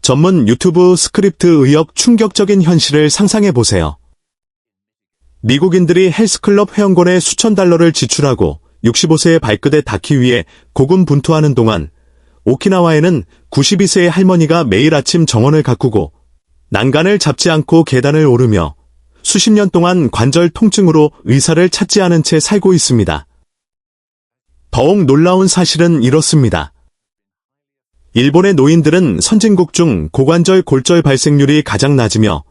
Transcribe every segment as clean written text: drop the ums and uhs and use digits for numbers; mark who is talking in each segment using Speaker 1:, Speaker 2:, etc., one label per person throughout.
Speaker 1: 전문 유튜브 스크립트 의역 충격적인 현실을 상상해보세요. 미국인들이 헬스클럽 회원권에 수천 달러를 지출하고 65세의 발끝에 닿기 위해 고군분투하는 동안 오키나와에는 92세의 할머니가 매일 아침 정원을 가꾸고 난간을 잡지 않고 계단을 오르며 수십 년 동안 관절 통증으로 의사를 찾지 않은 채 살고 있습니다. 더욱 놀라운 사실은 이렇습니다. 일본의 노인들은 선진국 중 고관절 골절 발생률이 가장 낮으며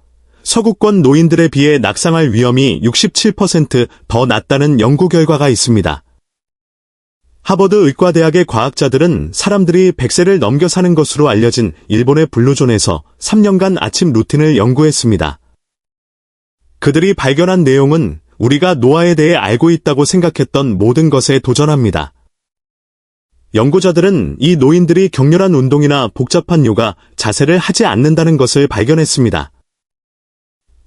Speaker 1: 서구권 노인들에 비해 낙상할 위험이 67% 낮다는 연구 결과가 있습니다. 하버드 의과대학의 과학자들은 사람들이 100세를 넘겨 사는 것으로 알려진 일본의 블루존에서 3년간 아침 루틴을 연구했습니다. 그들이 발견한 내용은 우리가 노화에 대해 알고 있다고 생각했던 모든 것에 도전합니다. 연구자들은 이 노인들이 격렬한 운동이나 복잡한 요가, 자세를 하지 않는다는 것을 발견했습니다.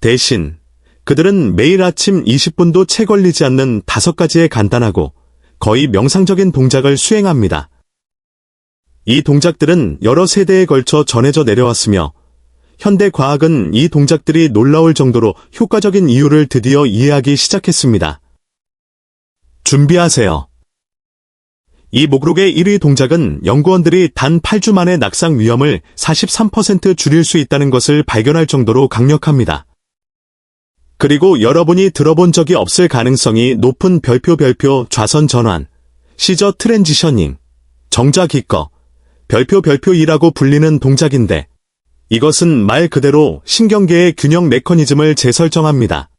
Speaker 1: 대신 그들은 매일 아침 20분도 채 걸리지 않는 5가지의 간단하고 거의 명상적인 동작을 수행합니다. 이 동작들은 여러 세대에 걸쳐 전해져 내려왔으며 현대 과학은 이 동작들이 놀라울 정도로 효과적인 이유를 드디어 이해하기 시작했습니다. 준비하세요. 이 목록의 1위 동작은 연구원들이 단 8주 만에 낙상 위험을 43% 줄일 수 있다는 것을 발견할 정도로 강력합니다. 그리고 여러분이 들어본 적이 없을 가능성이 높은 별표 좌선 전환, 시저 트랜지셔닝, 정자 기꺼, 별표 2라고 불리는 동작인데 이것은 말 그대로 신경계의 균형 메커니즘을 재설정합니다.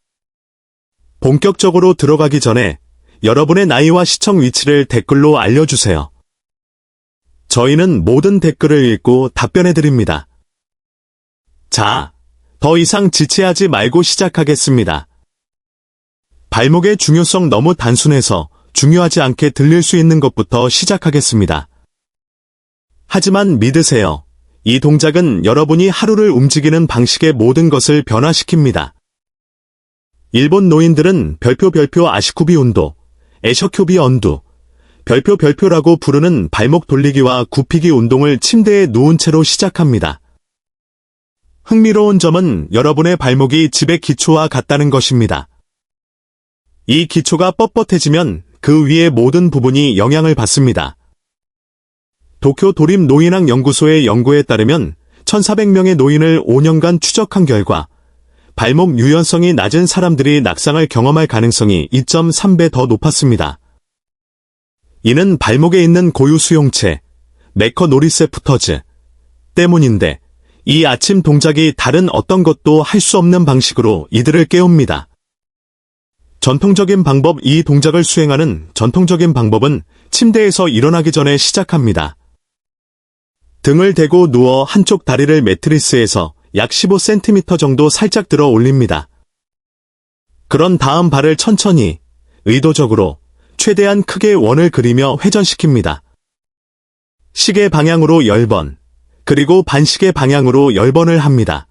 Speaker 1: 본격적으로 들어가기 전에 여러분의 나이와 시청 위치를 댓글로 알려주세요. 저희는 모든 댓글을 읽고 답변해드립니다. 자, 더 이상 지체하지 말고 시작하겠습니다. 발목의 중요성 너무 단순해서 중요하지 않게 들릴 수 있는 것부터 시작하겠습니다. 하지만 믿으세요. 이 동작은 여러분이 하루를 움직이는 방식의 모든 것을 변화시킵니다. 일본 노인들은 별표 아시쿠비 운동, 에셔큐비 언두, 별표라고 부르는 발목 돌리기와 굽히기 운동을 침대에 누운 채로 시작합니다. 흥미로운 점은 여러분의 발목이 집의 기초와 같다는 것입니다. 이 기초가 뻣뻣해지면 그 위의 모든 부분이 영향을 받습니다. 도쿄 도립 노인학 연구소의 연구에 따르면 1,400명의 노인을 5년간 추적한 결과 발목 유연성이 낮은 사람들이 낙상을 경험할 가능성이 2.3배 더 높았습니다. 이는 발목에 있는 고유 수용체, 메커노리세프터즈 때문인데 이 아침 동작이 다른 어떤 것도 할 수 없는 방식으로 이들을 깨웁니다. 전통적인 방법 이 동작을 수행하는 전통적인 방법은 침대에서 일어나기 전에 시작합니다. 등을 대고 누워 한쪽 다리를 매트리스에서 약 15cm 정도 살짝 들어 올립니다. 그런 다음 발을 천천히, 의도적으로, 최대한 크게 원을 그리며 회전시킵니다. 시계 방향으로 10번, 그리고 반시계 방향으로 10번을 합니다.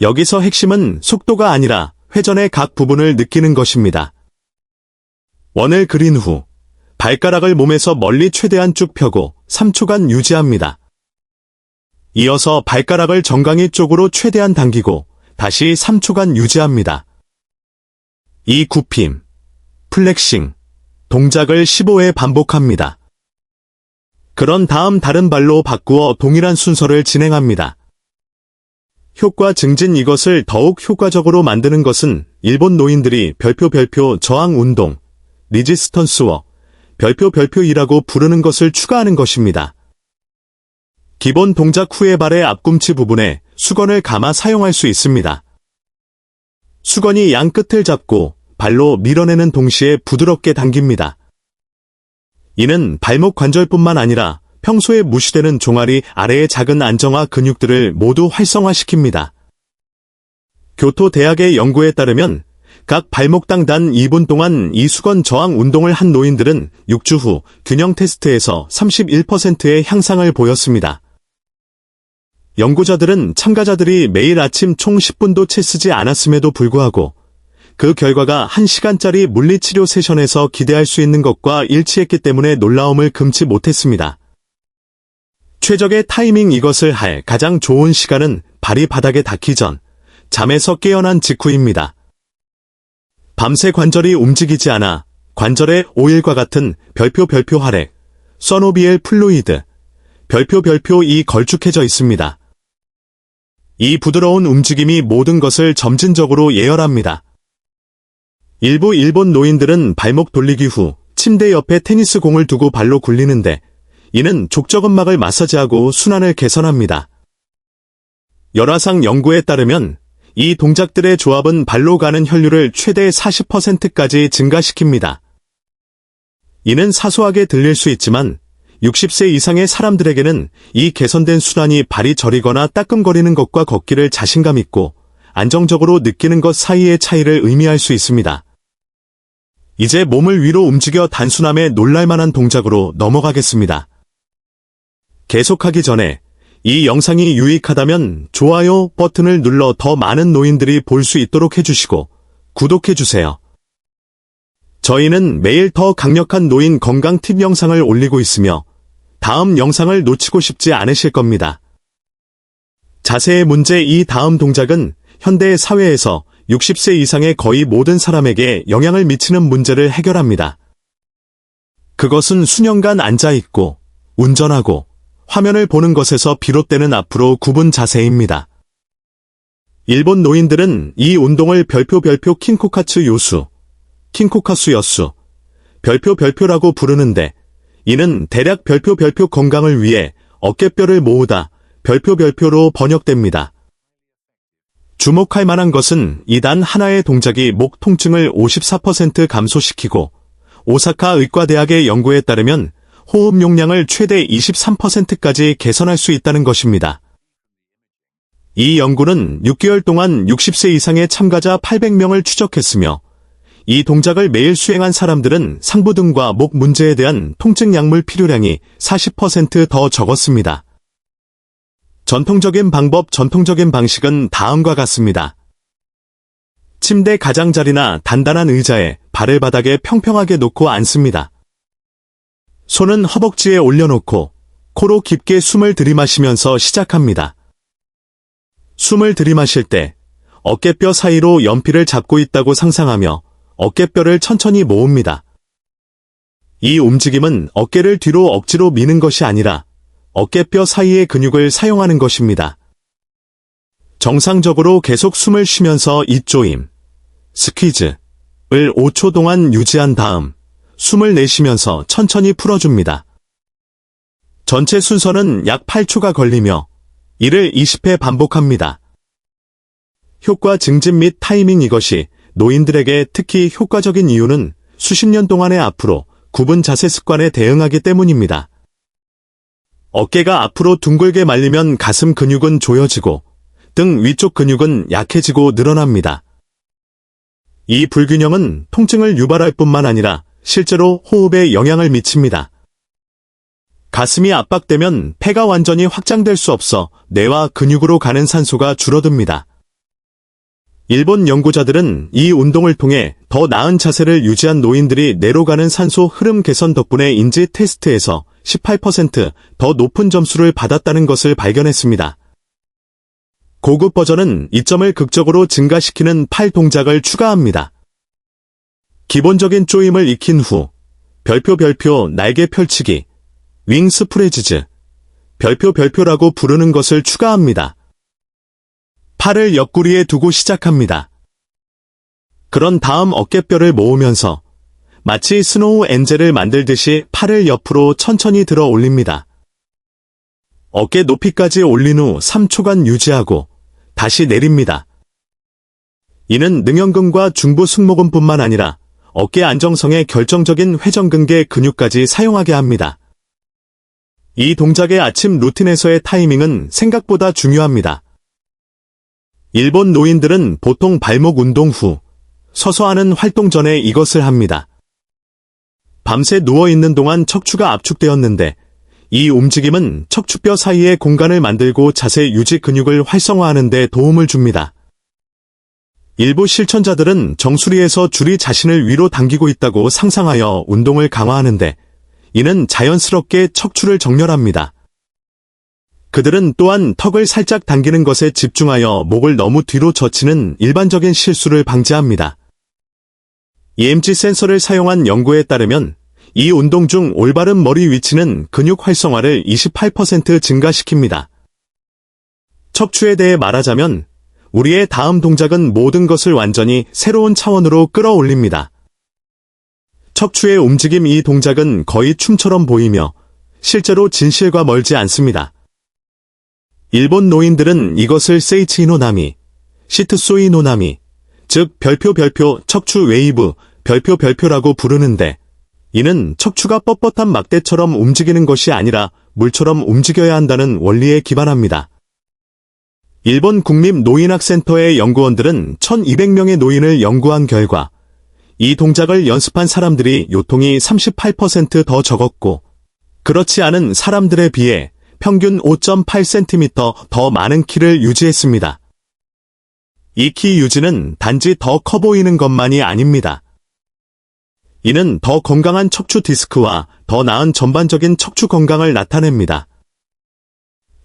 Speaker 1: 여기서 핵심은 속도가 아니라 회전의 각 부분을 느끼는 것입니다. 원을 그린 후, 발가락을 몸에서 멀리 최대한 쭉 펴고 3초간 유지합니다. 이어서 발가락을 정강이 쪽으로 최대한 당기고 다시 3초간 유지합니다. 이 굽힘, 플렉싱, 동작을 15회 반복합니다. 그런 다음 다른 발로 바꾸어 동일한 순서를 진행합니다. 효과 증진 이것을 더욱 효과적으로 만드는 것은 일본 노인들이 별표 저항 운동, 리지스턴스워, 별표이라고 부르는 것을 추가하는 것입니다. 기본 동작 후에 발의 앞꿈치 부분에 수건을 감아 사용할 수 있습니다. 수건이 양 끝을 잡고 발로 밀어내는 동시에 부드럽게 당깁니다. 이는 발목 관절뿐만 아니라 평소에 무시되는 종아리 아래의 작은 안정화 근육들을 모두 활성화시킵니다. 교토 대학의 연구에 따르면 각 발목당 단 2분 동안 이 수건 저항 운동을 한 노인들은 6주 후 균형 테스트에서 31%의 향상을 보였습니다. 연구자들은 참가자들이 매일 아침 총 10분도 채 쓰지 않았음에도 불구하고 그 결과가 1시간짜리 물리치료 세션에서 기대할 수 있는 것과 일치했기 때문에 놀라움을 금치 못했습니다. 최적의 타이밍 이것을 할 가장 좋은 시간은 발이 바닥에 닿기 전, 잠에서 깨어난 직후입니다. 밤새 관절이 움직이지 않아 관절에 오일과 같은 별표 활액, 서노비엘 플루이드, 별표 걸쭉해져 있습니다. 이 부드러운 움직임이 모든 것을 점진적으로 예열합니다. 일부 일본 노인들은 발목 돌리기 후 침대 옆에 테니스 공을 두고 발로 굴리는데 이는 족저근막을 마사지하고 순환을 개선합니다. 열화상 연구에 따르면 이 동작들의 조합은 발로 가는 혈류를 최대 40%까지 증가시킵니다. 이는 사소하게 들릴 수 있지만 60세 이상의 사람들에게는 이 개선된 순환이 발이 저리거나 따끔거리는 것과 걷기를 자신감 있고 안정적으로 느끼는 것 사이의 차이를 의미할 수 있습니다. 이제 몸을 위로 움직여 단순함에 놀랄만한 동작으로 넘어가겠습니다. 계속하기 전에 이 영상이 유익하다면 좋아요 버튼을 눌러 더 많은 노인들이 볼 수 있도록 해주시고 구독해주세요. 저희는 매일 더 강력한 노인 건강 팁 영상을 올리고 있으며 다음 영상을 놓치고 싶지 않으실 겁니다. 자세의 문제 이 다음 동작은 현대 사회에서 60세 이상의 거의 모든 사람에게 영향을 미치는 문제를 해결합니다. 그것은 수년간 앉아있고 운전하고 화면을 보는 것에서 비롯되는 앞으로 굽은 자세입니다. 일본 노인들은 이 운동을 별표 킹코카츠 요수, 킹코카수 여수, 별표라고 부르는데 이는 대략 별표 건강을 위해 어깨뼈를 모으다 별표로 번역됩니다. 주목할 만한 것은 이 단 하나의 동작이 목 통증을 54% 감소시키고 오사카 의과대학의 연구에 따르면 호흡 용량을 최대 23%까지 개선할 수 있다는 것입니다. 이 연구는 6개월 동안 60세 이상의 참가자 800명을 추적했으며 이 동작을 매일 수행한 사람들은 상부 등과 목 문제에 대한 통증 약물 필요량이 40% 더 적었습니다. 전통적인 방식은 다음과 같습니다. 침대 가장자리나 단단한 의자에 발을 바닥에 평평하게 놓고 앉습니다. 손은 허벅지에 올려놓고 코로 깊게 숨을 들이마시면서 시작합니다. 숨을 들이마실 때 어깨뼈 사이로 연필을 잡고 있다고 상상하며 어깨뼈를 천천히 모읍니다. 이 움직임은 어깨를 뒤로 억지로 미는 것이 아니라 어깨뼈 사이의 근육을 사용하는 것입니다. 정상적으로 계속 숨을 쉬면서 입조임, 스퀴즈를 5초 동안 유지한 다음 숨을 내쉬면서 천천히 풀어줍니다. 전체 순서는 약 8초가 걸리며 이를 20회 반복합니다. 효과 증진 및 타이밍 이것이 노인들에게 특히 효과적인 이유는 수십 년 동안의 앞으로 굽은 자세 습관에 대응하기 때문입니다. 어깨가 앞으로 둥글게 말리면 가슴 근육은 조여지고 등 위쪽 근육은 약해지고 늘어납니다. 이 불균형은 통증을 유발할 뿐만 아니라 실제로 호흡에 영향을 미칩니다. 가슴이 압박되면 폐가 완전히 확장될 수 없어 뇌와 근육으로 가는 산소가 줄어듭니다. 일본 연구자들은 이 운동을 통해 더 나은 자세를 유지한 노인들이 뇌로 가는 산소 흐름 개선 덕분에 인지 테스트에서 18% 더 높은 점수를 받았다는 것을 발견했습니다. 고급 버전은 이점을 극적으로 증가시키는 팔 동작을 추가합니다. 기본적인 조임을 익힌 후 별표 날개 펼치기, 윙 스프레지즈, 별표라고 부르는 것을 추가합니다. 팔을 옆구리에 두고 시작합니다. 그런 다음 어깨뼈를 모으면서 마치 스노우 엔젤을 만들듯이 팔을 옆으로 천천히 들어 올립니다. 어깨 높이까지 올린 후 3초간 유지하고 다시 내립니다. 이는 능형근과 중부 승모근뿐만 아니라 어깨 안정성의 결정적인 회전근개 근육까지 사용하게 합니다. 이 동작의 아침 루틴에서의 타이밍은 생각보다 중요합니다. 일본 노인들은 보통 발목 운동 후 서서 하는 활동 전에 이것을 합니다. 밤새 누워있는 동안 척추가 압축되었는데 이 움직임은 척추뼈 사이의 공간을 만들고 자세 유지 근육을 활성화하는 데 도움을 줍니다. 일부 실천자들은 정수리에서 줄이 자신을 위로 당기고 있다고 상상하여 운동을 강화하는데 이는 자연스럽게 척추를 정렬합니다. 그들은 또한 턱을 살짝 당기는 것에 집중하여 목을 너무 뒤로 젖히는 일반적인 실수를 방지합니다. EMG 센서를 사용한 연구에 따르면 이 운동 중 올바른 머리 위치는 근육 활성화를 28% 증가시킵니다. 척추에 대해 말하자면 우리의 다음 동작은 모든 것을 완전히 새로운 차원으로 끌어올립니다. 척추의 움직임. 이 동작은 거의 춤처럼 보이며 실제로 진실과 멀지 않습니다. 일본 노인들은 이것을 세이치 노나미, 시트소이 노나미, 즉 별표 척추 웨이브, 별표라고 부르는데, 이는 척추가 뻣뻣한 막대처럼 움직이는 것이 아니라 물처럼 움직여야 한다는 원리에 기반합니다. 일본 국립노인학센터의 연구원들은 1200명의 노인을 연구한 결과 이 동작을 연습한 사람들이 요통이 38% 더 적었고, 그렇지 않은 사람들에 비해 평균 5.8cm 더 많은 키를 유지했습니다. 이 키 유지는 단지 더 커 보이는 것만이 아닙니다. 이는 더 건강한 척추 디스크와 더 나은 전반적인 척추 건강을 나타냅니다.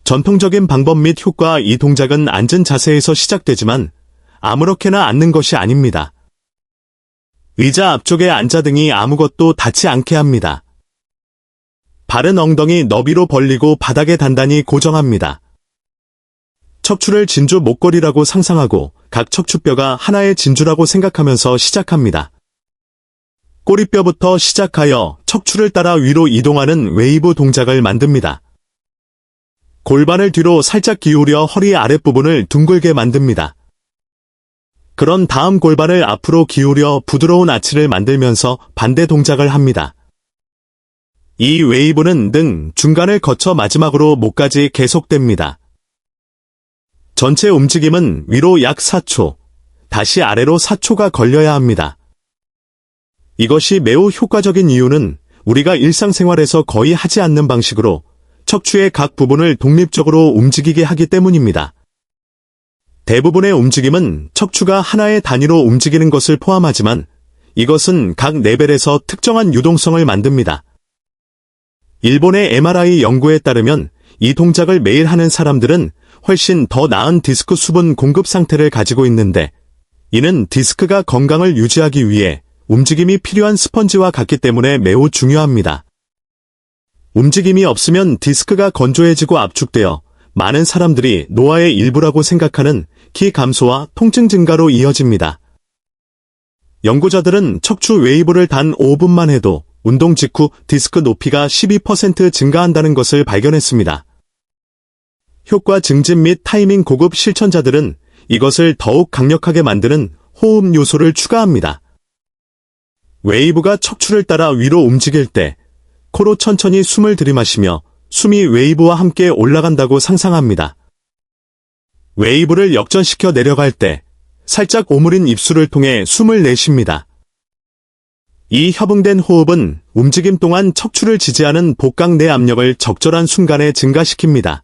Speaker 1: 전통적인 방법 및 효과. 이 동작은 앉은 자세에서 시작되지만 아무렇게나 앉는 것이 아닙니다. 의자 앞쪽에 앉아 등이 아무것도 닿지 않게 합니다. 발은 엉덩이 너비로 벌리고 바닥에 단단히 고정합니다. 척추를 진주 목걸이라고 상상하고 각 척추뼈가 하나의 진주라고 생각하면서 시작합니다. 꼬리뼈부터 시작하여 척추를 따라 위로 이동하는 웨이브 동작을 만듭니다. 골반을 뒤로 살짝 기울여 허리 아랫부분을 둥글게 만듭니다. 그런 다음 골반을 앞으로 기울여 부드러운 아치를 만들면서 반대 동작을 합니다. 이 웨이브는 등 중간을 거쳐 마지막으로 목까지 계속됩니다. 전체 움직임은 위로 약 4초, 다시 아래로 4초가 걸려야 합니다. 이것이 매우 효과적인 이유는 우리가 일상생활에서 거의 하지 않는 방식으로 척추의 각 부분을 독립적으로 움직이게 하기 때문입니다. 대부분의 움직임은 척추가 하나의 단위로 움직이는 것을 포함하지만 이것은 각 레벨에서 특정한 유동성을 만듭니다. 일본의 MRI 연구에 따르면 이 동작을 매일 하는 사람들은 훨씬 더 나은 디스크 수분 공급 상태를 가지고 있는데, 이는 디스크가 건강을 유지하기 위해 움직임이 필요한 스펀지와 같기 때문에 매우 중요합니다. 움직임이 없으면 디스크가 건조해지고 압축되어 많은 사람들이 노화의 일부라고 생각하는 키 감소와 통증 증가로 이어집니다. 연구자들은 척추 웨이브를 단 5분만 해도 운동 직후 디스크 높이가 12% 증가한다는 것을 발견했습니다. 효과 증진 및 타이밍. 고급 실천자들은 이것을 더욱 강력하게 만드는 호흡 요소를 추가합니다. 웨이브가 척추를 따라 위로 움직일 때 코로 천천히 숨을 들이마시며 숨이 웨이브와 함께 올라간다고 상상합니다. 웨이브를 역전시켜 내려갈 때 살짝 오므린 입술을 통해 숨을 내쉽니다. 이 협응된 호흡은 움직임 동안 척추를 지지하는 복강 내 압력을 적절한 순간에 증가시킵니다.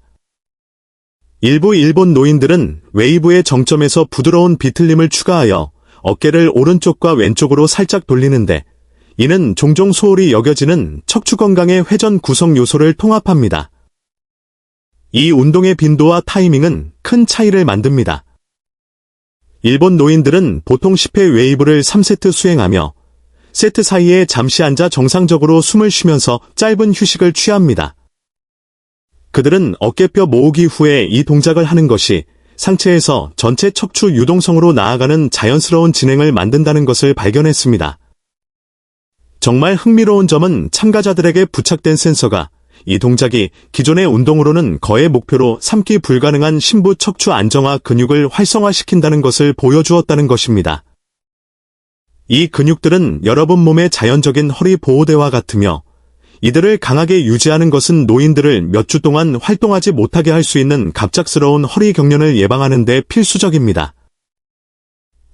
Speaker 1: 일부 일본 노인들은 웨이브의 정점에서 부드러운 비틀림을 추가하여 어깨를 오른쪽과 왼쪽으로 살짝 돌리는데, 이는 종종 소홀히 여겨지는 척추 건강의 회전 구성 요소를 통합합니다. 이 운동의 빈도와 타이밍은 큰 차이를 만듭니다. 일본 노인들은 보통 10회 웨이브를 3세트 수행하며 세트 사이에 잠시 앉아 정상적으로 숨을 쉬면서 짧은 휴식을 취합니다. 그들은 어깨뼈 모으기 후에 이 동작을 하는 것이 상체에서 전체 척추 유동성으로 나아가는 자연스러운 진행을 만든다는 것을 발견했습니다. 정말 흥미로운 점은 참가자들에게 부착된 센서가 이 동작이 기존의 운동으로는 거의 목표로 삼기 불가능한 심부 척추 안정화 근육을 활성화시킨다는 것을 보여주었다는 것입니다. 이 근육들은 여러분 몸의 자연적인 허리 보호대와 같으며, 이들을 강하게 유지하는 것은 노인들을 몇 주 동안 활동하지 못하게 할 수 있는 갑작스러운 허리 경련을 예방하는 데 필수적입니다.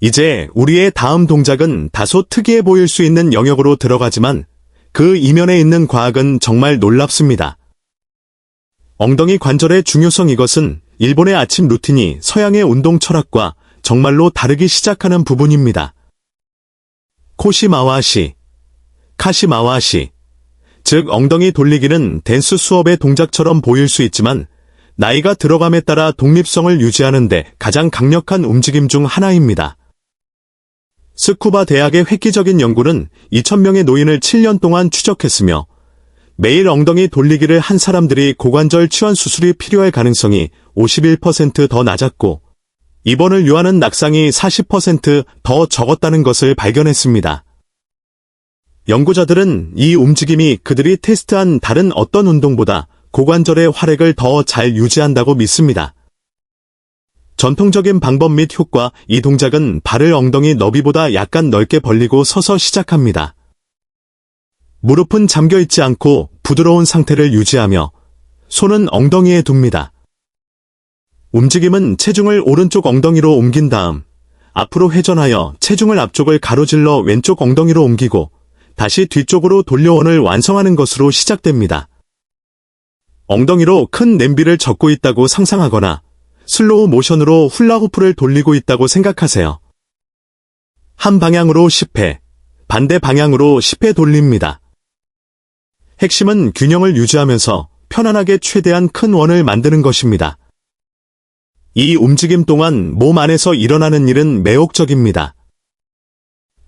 Speaker 1: 이제 우리의 다음 동작은 다소 특이해 보일 수 있는 영역으로 들어가지만 그 이면에 있는 과학은 정말 놀랍습니다. 엉덩이 관절의 중요성. 이것은 일본의 아침 루틴이 서양의 운동 철학과 정말로 다르기 시작하는 부분입니다. 코시마와시, 카시마와시, 즉 엉덩이 돌리기는 댄스 수업의 동작처럼 보일 수 있지만 나이가 들어감에 따라 독립성을 유지하는 데 가장 강력한 움직임 중 하나입니다. 스쿠바 대학의 획기적인 연구는 2,000명의 노인을 7년 동안 추적했으며 매일 엉덩이 돌리기를 한 사람들이 고관절 치환 수술이 필요할 가능성이 51% 더 낮았고 입원을 요하는 낙상이 40% 더 적었다는 것을 발견했습니다. 연구자들은 이 움직임이 그들이 테스트한 다른 어떤 운동보다 고관절의 활액을 더 잘 유지한다고 믿습니다. 전통적인 방법 및 효과, 이 동작은 발을 엉덩이 너비보다 약간 넓게 벌리고 서서 시작합니다. 무릎은 잠겨있지 않고 부드러운 상태를 유지하며 손은 엉덩이에 둡니다. 움직임은 체중을 오른쪽 엉덩이로 옮긴 다음 앞으로 회전하여 체중을 앞쪽을 가로질러 왼쪽 엉덩이로 옮기고 다시 뒤쪽으로 돌려 원을 완성하는 것으로 시작됩니다. 엉덩이로 큰 냄비를 젓고 있다고 상상하거나 슬로우 모션으로 훌라후프를 돌리고 있다고 생각하세요. 한 방향으로 10회, 반대 방향으로 10회 돌립니다. 핵심은 균형을 유지하면서 편안하게 최대한 큰 원을 만드는 것입니다. 이 움직임 동안 몸 안에서 일어나는 일은 매혹적입니다.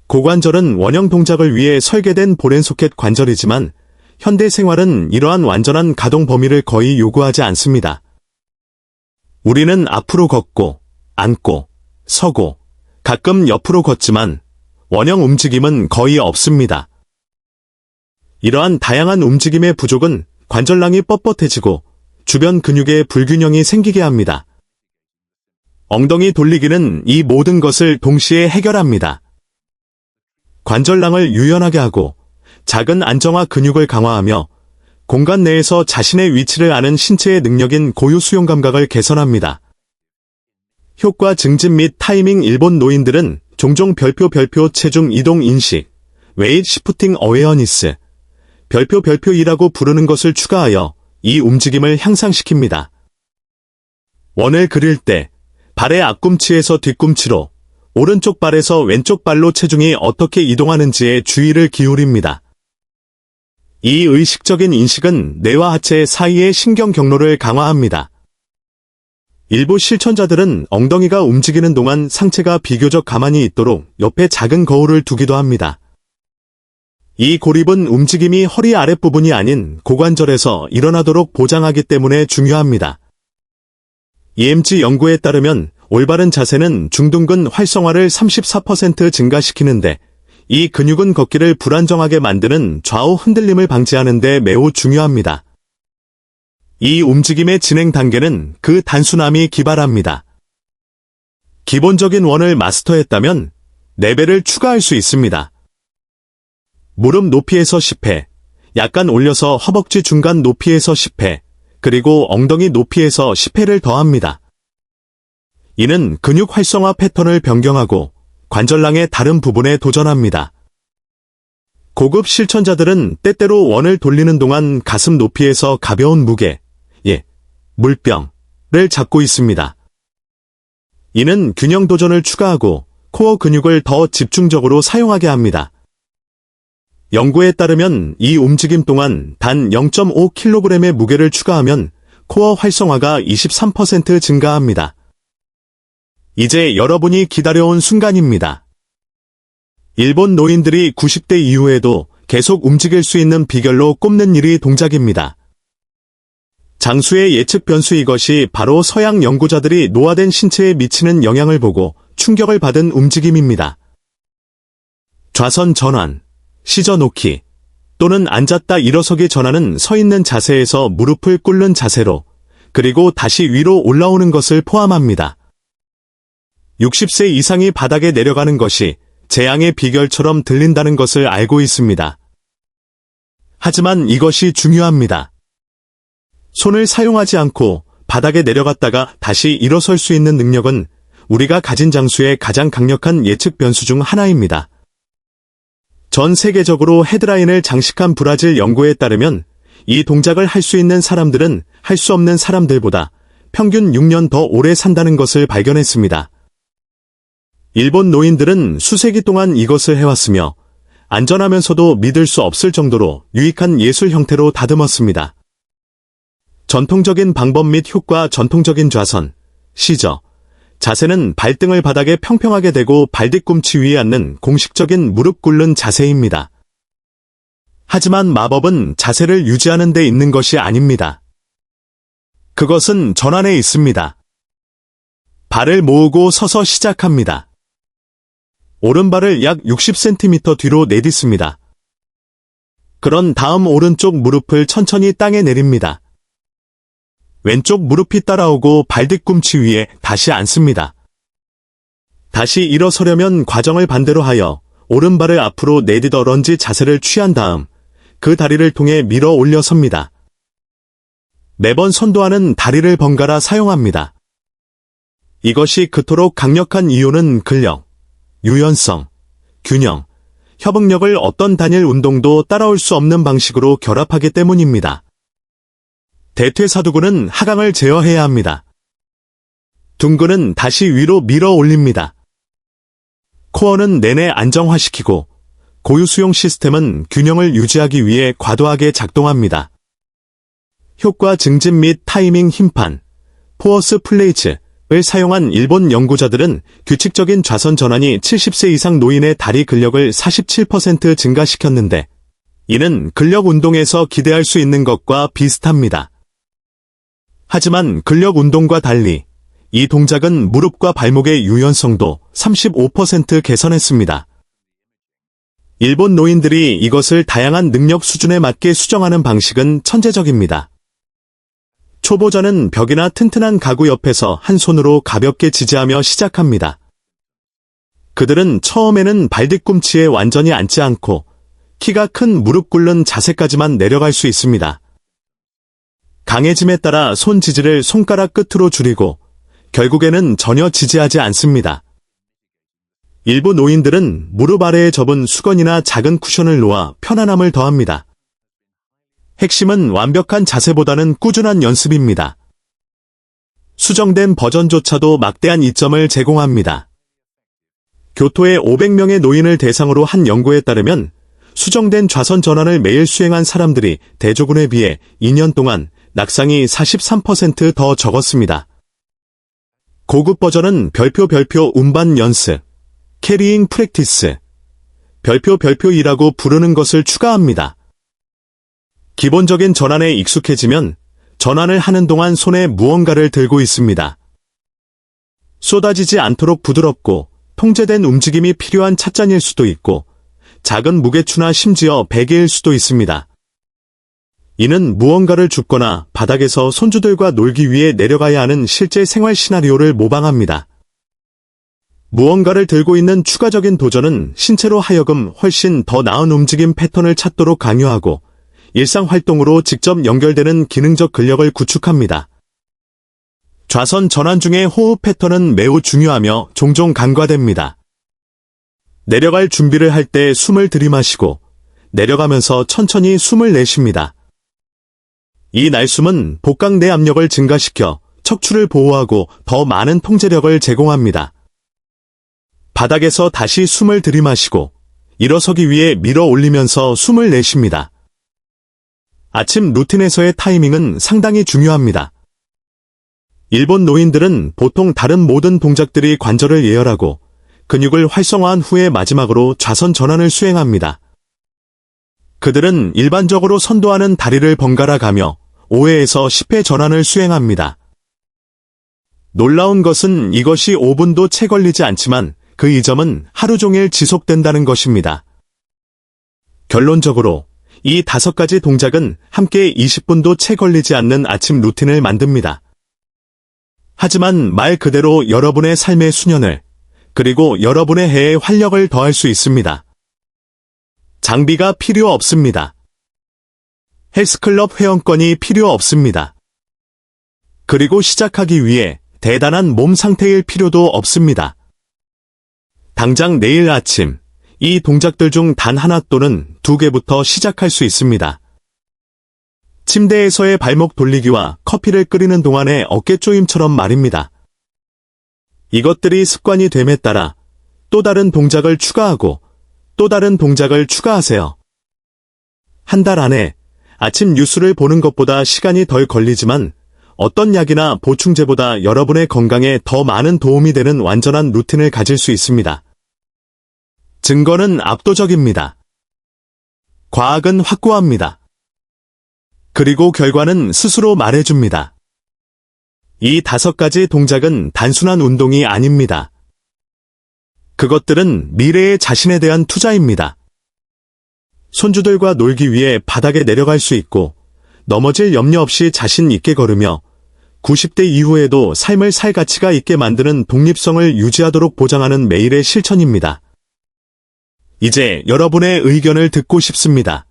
Speaker 1: 고관절은 원형 동작을 위해 설계된 볼앤소켓 관절이지만 현대 생활은 이러한 완전한 가동 범위를 거의 요구하지 않습니다. 우리는 앞으로 걷고, 앉고, 서고, 가끔 옆으로 걷지만 원형 움직임은 거의 없습니다. 이러한 다양한 움직임의 부족은 관절랑이 뻣뻣해지고 주변 근육에 불균형이 생기게 합니다. 엉덩이 돌리기는 이 모든 것을 동시에 해결합니다. 관절랑을 유연하게 하고 작은 안정화 근육을 강화하며 공간 내에서 자신의 위치를 아는 신체의 능력인 고유 수용 감각을 개선합니다. 효과 증진 및 타이밍. 일본 노인들은 종종 별표 체중 이동 인식, 웨이트 시프팅 어웨어니스, 별표 2라고 부르는 것을 추가하여 이 움직임을 향상시킵니다. 원을 그릴 때 발의 앞꿈치에서 뒤꿈치로, 오른쪽 발에서 왼쪽 발로 체중이 어떻게 이동하는지에 주의를 기울입니다. 이 의식적인 인식은 뇌와 하체 사이의 신경 경로를 강화합니다. 일부 실천자들은 엉덩이가 움직이는 동안 상체가 비교적 가만히 있도록 옆에 작은 거울을 두기도 합니다. 이 고립은 움직임이 허리 아랫부분이 아닌 고관절에서 일어나도록 보장하기 때문에 중요합니다. EMG 연구에 따르면 올바른 자세는 중둔근 활성화를 34% 증가시키는데 이 근육은 걷기를 불안정하게 만드는 좌우 흔들림을 방지하는 데 매우 중요합니다. 이 움직임의 진행 단계는 그 단순함이 기발합니다. 기본적인 원을 마스터했다면 레벨을 추가할 수 있습니다. 무릎 높이에서 10회, 약간 올려서 허벅지 중간 높이에서 10회, 그리고 엉덩이 높이에서 10회를 더합니다. 이는 근육 활성화 패턴을 변경하고 관절랑의 다른 부분에 도전합니다. 고급 실천자들은 때때로 원을 돌리는 동안 가슴 높이에서 가벼운 무게, 물병을 잡고 있습니다. 이는 균형 도전을 추가하고 코어 근육을 더 집중적으로 사용하게 합니다. 연구에 따르면 이 움직임 동안 단 0.5kg의 무게를 추가하면 코어 활성화가 23% 증가합니다. 이제 여러분이 기다려온 순간입니다. 일본 노인들이 90대 이후에도 계속 움직일 수 있는 비결로 꼽는 일이 동작입니다. 장수의 예측 변수. 이것이 바로 서양 연구자들이 노화된 신체에 미치는 영향을 보고 충격을 받은 움직임입니다. 좌선 전환, 시저 놓기, 또는 앉았다 일어서기 전환은 서 있는 자세에서 무릎을 꿇는 자세로, 그리고 다시 위로 올라오는 것을 포함합니다. 60세 이상이 바닥에 내려가는 것이 재앙의 비결처럼 들린다는 것을 알고 있습니다. 하지만 이것이 중요합니다. 손을 사용하지 않고 바닥에 내려갔다가 다시 일어설 수 있는 능력은 우리가 가진 장수의 가장 강력한 예측 변수 중 하나입니다. 전 세계적으로 헤드라인을 장식한 브라질 연구에 따르면 이 동작을 할 수 있는 사람들은 할 수 없는 사람들보다 평균 6년 더 오래 산다는 것을 발견했습니다. 일본 노인들은 수세기 동안 이것을 해왔으며 안전하면서도 믿을 수 없을 정도로 유익한 예술 형태로 다듬었습니다. 전통적인 방법 및 효과. 전통적인 좌선, 시저, 자세는 발등을 바닥에 평평하게 대고 발뒤꿈치 위에 앉는 공식적인 무릎 꿇는 자세입니다. 하지만 마법은 자세를 유지하는 데 있는 것이 아닙니다. 그것은 전환에 있습니다. 발을 모으고 서서 시작합니다. 오른발을 약 60cm 뒤로 내딛습니다. 그런 다음 오른쪽 무릎을 천천히 땅에 내립니다. 왼쪽 무릎이 따라오고 발뒤꿈치 위에 다시 앉습니다. 다시 일어서려면 과정을 반대로 하여 오른발을 앞으로 내딛어 런지 자세를 취한 다음 그 다리를 통해 밀어 올려 섭니다. 매번 선도하는 다리를 번갈아 사용합니다. 이것이 그토록 강력한 이유는 근력, 유연성, 균형, 협응력을 어떤 단일 운동도 따라올 수 없는 방식으로 결합하기 때문입니다. 대퇴사두근은 하강을 제어해야 합니다. 둔근은 다시 위로 밀어 올립니다. 코어는 내내 안정화시키고 고유수용 시스템은 균형을 유지하기 위해 과도하게 작동합니다. 효과 증진 및 타이밍 힘판, 포어스 플레이츠를 사용한 일본 연구자들은 규칙적인 좌선 전환이 70세 이상 노인의 다리 근력을 47% 증가시켰는데 이는 근력 운동에서 기대할 수 있는 것과 비슷합니다. 하지만 근력 운동과 달리 이 동작은 무릎과 발목의 유연성도 35% 개선했습니다. 일본 노인들이 이것을 다양한 능력 수준에 맞게 수정하는 방식은 천재적입니다. 초보자는 벽이나 튼튼한 가구 옆에서 한 손으로 가볍게 지지하며 시작합니다. 그들은 처음에는 발뒤꿈치에 완전히 앉지 않고 키가 큰 무릎 꿇는 자세까지만 내려갈 수 있습니다. 강해짐에 따라 손 지지를 손가락 끝으로 줄이고 결국에는 전혀 지지하지 않습니다. 일부 노인들은 무릎 아래에 접은 수건이나 작은 쿠션을 놓아 편안함을 더합니다. 핵심은 완벽한 자세보다는 꾸준한 연습입니다. 수정된 버전조차도 막대한 이점을 제공합니다. 교토의 500명의 노인을 대상으로 한 연구에 따르면 수정된 좌선 전환을 매일 수행한 사람들이 대조군에 비해 2년 동안 낙상이 43% 더 적었습니다. 고급 버전은 별표 운반 연습, 캐리잉 프랙티스, 별표 2라고 부르는 것을 추가합니다. 기본적인 전환에 익숙해지면 전환을 하는 동안 손에 무언가를 들고 있습니다. 쏟아지지 않도록 부드럽고 통제된 움직임이 필요한 찻잔일 수도 있고 작은 무게추나 심지어 베개일 수도 있습니다. 이는 무언가를 줍거나 바닥에서 손주들과 놀기 위해 내려가야 하는 실제 생활 시나리오를 모방합니다. 무언가를 들고 있는 추가적인 도전은 신체로 하여금 훨씬 더 나은 움직임 패턴을 찾도록 강요하고 일상활동으로 직접 연결되는 기능적 근력을 구축합니다. 좌선 전환 중의 호흡 패턴은 매우 중요하며 종종 간과됩니다. 내려갈 준비를 할 때 숨을 들이마시고 내려가면서 천천히 숨을 내쉽니다. 이 날숨은 복강 내 압력을 증가시켜 척추를 보호하고 더 많은 통제력을 제공합니다. 바닥에서 다시 숨을 들이마시고 일어서기 위해 밀어 올리면서 숨을 내쉽니다. 아침 루틴에서의 타이밍은 상당히 중요합니다. 일본 노인들은 보통 다른 모든 동작들이 관절을 예열하고 근육을 활성화한 후에 마지막으로 좌선 전환을 수행합니다. 그들은 일반적으로 선도하는 다리를 번갈아 가며 5회에서 10회 전환을 수행합니다. 놀라운 것은 이것이 5분도 채 걸리지 않지만 그 이점은 하루 종일 지속된다는 것입니다. 결론적으로 이 5가지 동작은 함께 20분도 채 걸리지 않는 아침 루틴을 만듭니다. 하지만 말 그대로 여러분의 삶의 수년을 그리고 여러분의 해에 활력을 더할 수 있습니다. 장비가 필요 없습니다. 헬스클럽 회원권이 필요 없습니다. 그리고 시작하기 위해 대단한 몸 상태일 필요도 없습니다. 당장 내일 아침 이 동작들 중 단 하나 또는 2개부터 시작할 수 있습니다. 침대에서의 발목 돌리기와 커피를 끓이는 동안의 어깨조임처럼 말입니다. 이것들이 습관이 됨에 따라 또 다른 동작을 추가하고 또 다른 동작을 추가하세요. 한 달 안에 아침 뉴스를 보는 것보다 시간이 덜 걸리지만 어떤 약이나 보충제보다 여러분의 건강에 더 많은 도움이 되는 완전한 루틴을 가질 수 있습니다. 증거는 압도적입니다. 과학은 확고합니다. 그리고 결과는 스스로 말해줍니다. 이 5가지 동작은 단순한 운동이 아닙니다. 그것들은 미래의 자신에 대한 투자입니다. 손주들과 놀기 위해 바닥에 내려갈 수 있고 넘어질 염려 없이 자신 있게 걸으며 90대 이후에도 삶을 살 가치가 있게 만드는 독립성을 유지하도록 보장하는 매일의 실천입니다. 이제 여러분의 의견을 듣고 싶습니다.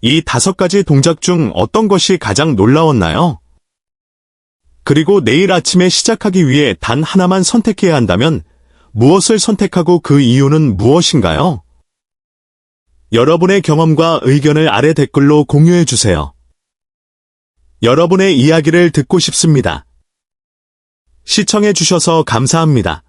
Speaker 1: 이 5가지 동작 중 어떤 것이 가장 놀라웠나요? 그리고 내일 아침에 시작하기 위해 단 하나만 선택해야 한다면 무엇을 선택하고 그 이유는 무엇인가요? 여러분의 경험과 의견을 아래 댓글로 공유해 주세요. 여러분의 이야기를 듣고 싶습니다. 시청해 주셔서 감사합니다.